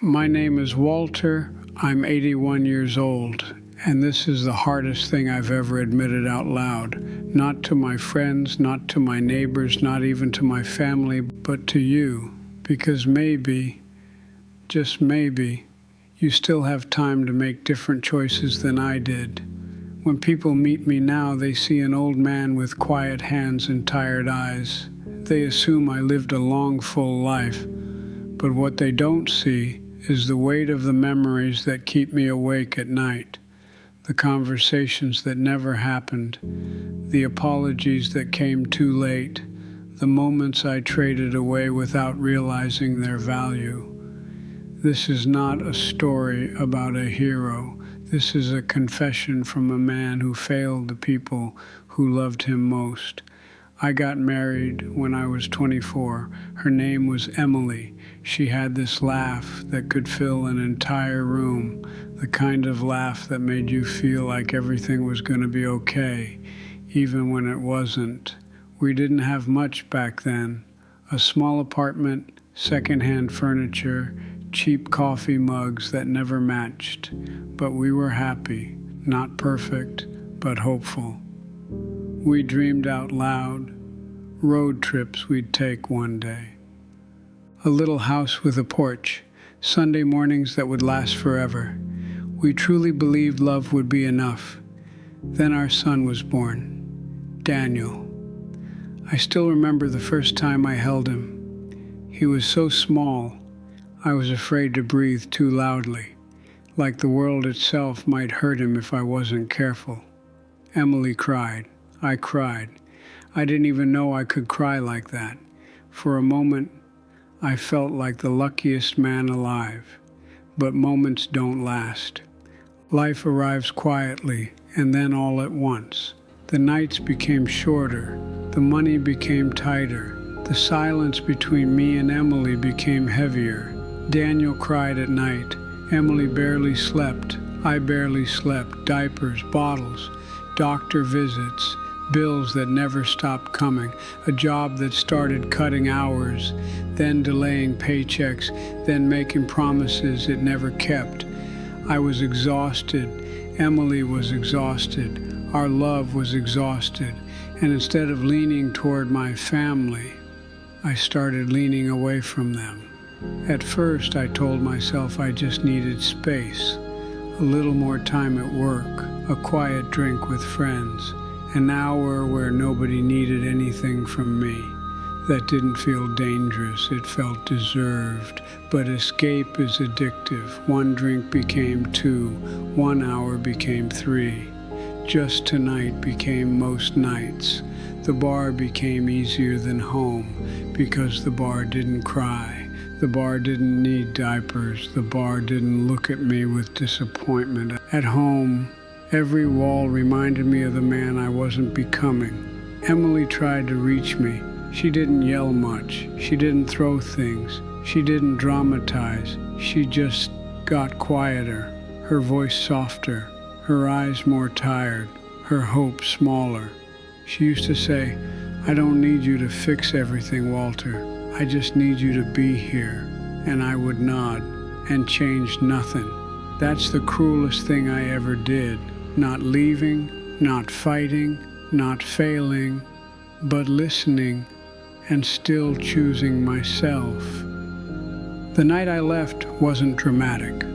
My name is Walter. I'm 81 years old, and this is the hardest thing I've ever admitted out loud. Not to my friends, not to my neighbors, not even to my family, but to you. Because maybe, just maybe, you still have time to make different choices than I did. When people meet me now, they see an old man with quiet hands and tired eyes. They assume I lived a long, full life. But what they don't see is the weight of the memories that keep me awake at night, the conversations that never happened, the apologies that came too late, the moments I traded away without realizing their value. This is not a story about a hero. This is a confession from a man who failed the people who loved him most. I got married when I was 24. Her name was Emily. She had this laugh that could fill an entire room, the kind of laugh that made you feel like everything was going to be okay, even when it wasn't. We didn't have much back then. A small apartment, secondhand furniture, cheap coffee mugs that never matched. But we were happy, not perfect, but hopeful. We dreamed out loud, road trips we'd take one day. A little house with a porch, Sunday mornings that would last forever. We truly believed love would be enough. Then our son was born, Daniel. I still remember the first time I held him. He was so small, I was afraid to breathe too loudly, like the world itself might hurt him if I wasn't careful. Emily cried. I cried. I didn't even know I could cry like that. For a moment, I felt like the luckiest man alive. But moments don't last. Life arrives quietly, and then all at once. The nights became shorter. The money became tighter. The silence between me and Emily became heavier. Daniel cried at night. Emily barely slept. I barely slept. Diapers, bottles, doctor visits, bills that never stopped coming, a job that started cutting hours, then delaying paychecks, then making promises it never kept. I was exhausted. Emily was exhausted. Our love was exhausted. And instead of leaning toward my family, I started leaning away from them. At first, I told myself I just needed space, a little more time at work, a quiet drink with friends, an hour where nobody needed anything from me. That didn't feel dangerous, it felt deserved. But escape is addictive. One drink became 2, 1 hour became 3. Just tonight became most nights. The bar became easier than home because the bar didn't cry. The bar didn't need diapers. The bar didn't look at me with disappointment. At home, every wall reminded me of the man I wasn't becoming. Emily tried to reach me. She didn't yell much. She didn't throw things. She didn't dramatize. She just got quieter, her voice softer, her eyes more tired, her hope smaller. She used to say, "I don't need you to fix everything, Walter. I just need you to be here." And I would nod and change nothing. That's the cruelest thing I ever did. Not leaving, not fighting, not failing, but listening and still choosing myself. The night I left wasn't dramatic.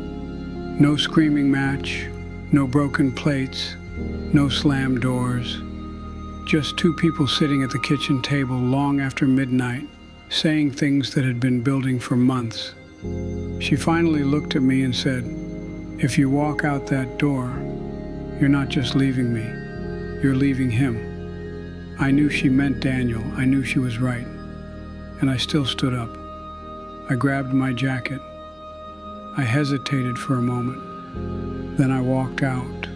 No screaming match, no broken plates, no slammed doors. Just 2 people sitting at the kitchen table long after midnight, saying things that had been building for months. She finally looked at me and said, "If you walk out that door, you're not just leaving me, you're leaving him." I knew she meant Daniel. I knew she was right. And I still stood up. I grabbed my jacket. I hesitated for a moment. Then I walked out.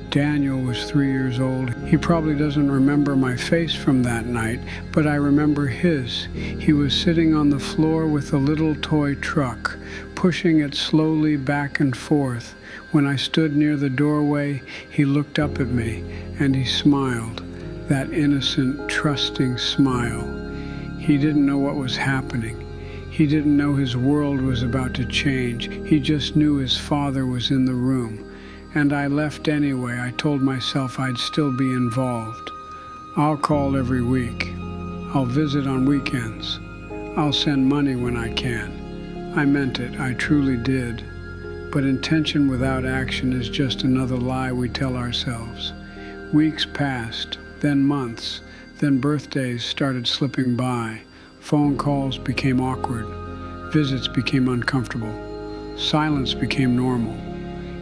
Daniel was 3 years old. He probably doesn't remember my face from that night, but I remember his. He was sitting on the floor with a little toy truck, pushing it slowly back and forth. When I stood near the doorway, he looked up at me, and he smiled, that innocent, trusting smile. He didn't know what was happening. He didn't know his world was about to change. He just knew his father was in the room. And I left anyway. I told myself I'd still be involved. I'll call every week. I'll visit on weekends. I'll send money when I can. I meant it. I truly did. But intention without action is just another lie we tell ourselves. Weeks passed, then months, then birthdays started slipping by. Phone calls became awkward. Visits became uncomfortable. Silence became normal.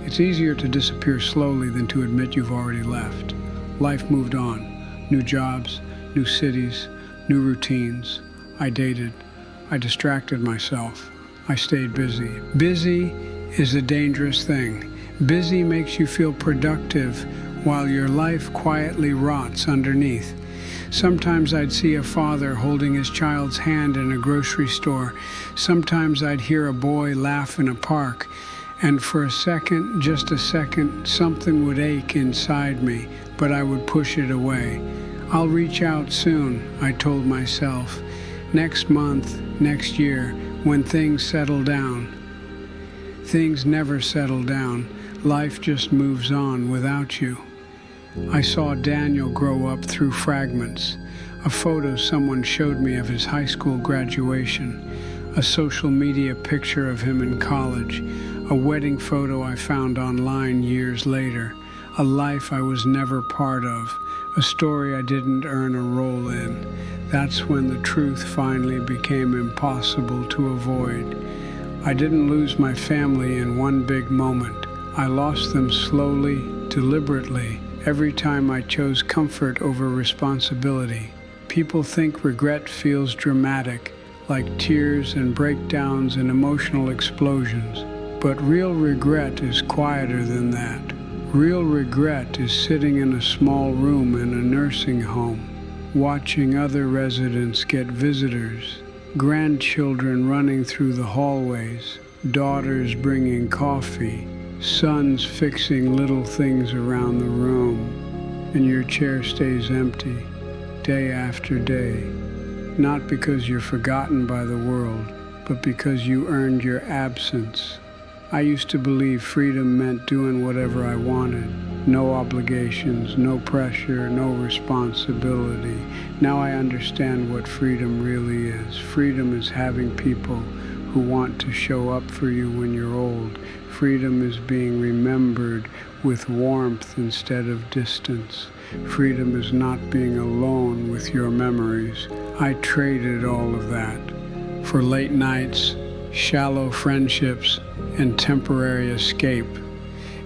It's easier to disappear slowly than to admit you've already left. Life moved on. New jobs, new cities, new routines. I dated. I distracted myself. I stayed busy. Busy is a dangerous thing. Busy makes you feel productive while your life quietly rots underneath. Sometimes I'd see a father holding his child's hand in a grocery store. Sometimes I'd hear a boy laugh in a park. And for a second, just a second, something would ache inside me, but I would push it away. I'll reach out soon, I told myself. Next month, next year, when things settle down. Things never settle down. Life just moves on without you. I saw Daniel grow up through fragments. A photo someone showed me of his high school graduation. A social media picture of him in college. A wedding photo I found online years later. A life I was never part of. A story I didn't earn a role in. That's when the truth finally became impossible to avoid. I didn't lose my family in one big moment. I lost them slowly, deliberately, every time I chose comfort over responsibility. People think regret feels dramatic, like tears and breakdowns and emotional explosions. But real regret is quieter than that. Real regret is sitting in a small room in a nursing home, watching other residents get visitors, grandchildren running through the hallways, daughters bringing coffee, sons fixing little things around the room, and your chair stays empty day after day, not because you're forgotten by the world, but because you earned your absence. I used to believe freedom meant doing whatever I wanted. No obligations, no pressure, no responsibility. Now I understand what freedom really is. Freedom is having people who want to show up for you when you're old. Freedom is being remembered with warmth instead of distance. Freedom is not being alone with your memories. I traded all of that for late nights, shallow friendships, and temporary escape.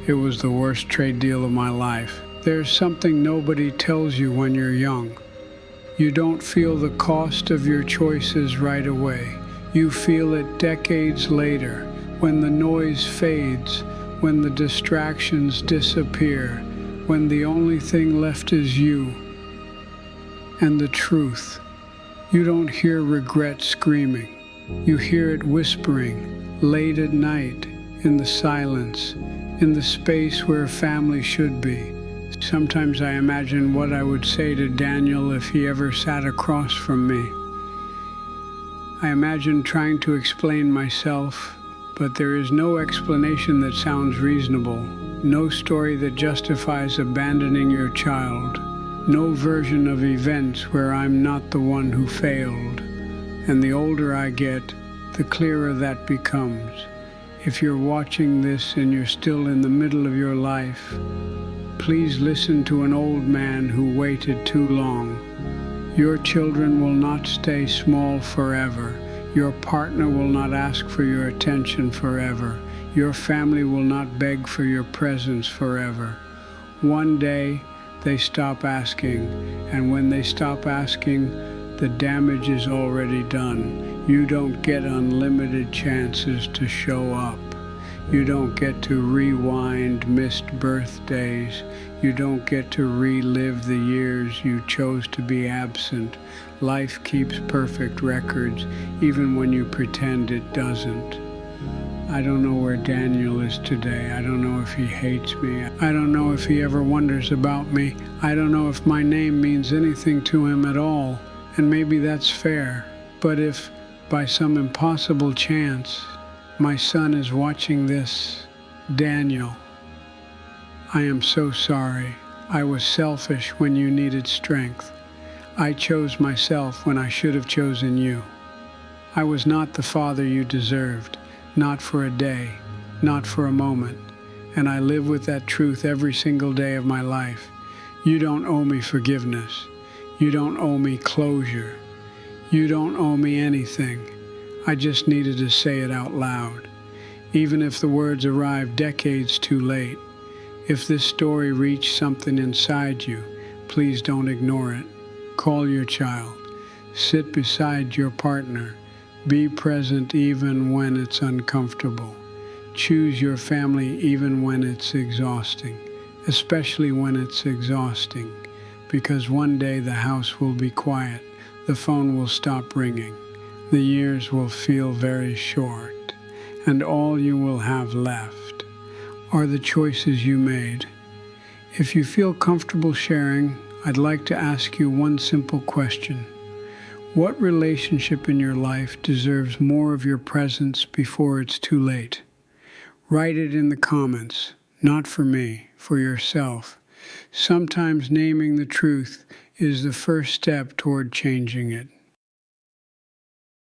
It was the worst trade deal of my life. There's something nobody tells you when you're young. You don't feel the cost of your choices right away. You feel it decades later, when the noise fades, when the distractions disappear, when the only thing left is you and the truth. You don't hear regret screaming. You hear it whispering, late at night, in the silence, in the space where a family should be. Sometimes I imagine what I would say to Daniel if he ever sat across from me. I imagine trying to explain myself, but there is no explanation that sounds reasonable, no story that justifies abandoning your child, no version of events where I'm not the one who failed. And the older I get, the clearer that becomes. If you're watching this and you're still in the middle of your life, please listen to an old man who waited too long. Your children will not stay small forever. Your partner will not ask for your attention forever. Your family will not beg for your presence forever. One day, they stop asking, and when they stop asking, the damage is already done. You don't get unlimited chances to show up. You don't get to rewind missed birthdays. You don't get to relive the years you chose to be absent. Life keeps perfect records, even when you pretend it doesn't. I don't know where Daniel is today. I don't know if he hates me. I don't know if he ever wonders about me. I don't know if my name means anything to him at all. And maybe that's fair. But if by some impossible chance, my son is watching this. Daniel, I am so sorry. I was selfish when you needed strength. I chose myself when I should have chosen you. I was not the father you deserved, not for a day, not for a moment, and I live with that truth every single day of my life. You don't owe me forgiveness. You don't owe me closure. You don't owe me anything. I just needed to say it out loud. Even if the words arrived decades too late, if this story reached something inside you, please don't ignore it. Call your child. Sit beside your partner. Be present even when it's uncomfortable. Choose your family even when it's exhausting, especially when it's exhausting, because one day the house will be quiet, the phone will stop ringing, the years will feel very short, and all you will have left are the choices you made. If you feel comfortable sharing, I'd like to ask you one simple question. What relationship in your life deserves more of your presence before it's too late? Write it in the comments, not for me, for yourself. Sometimes naming the truth is the first step toward changing it.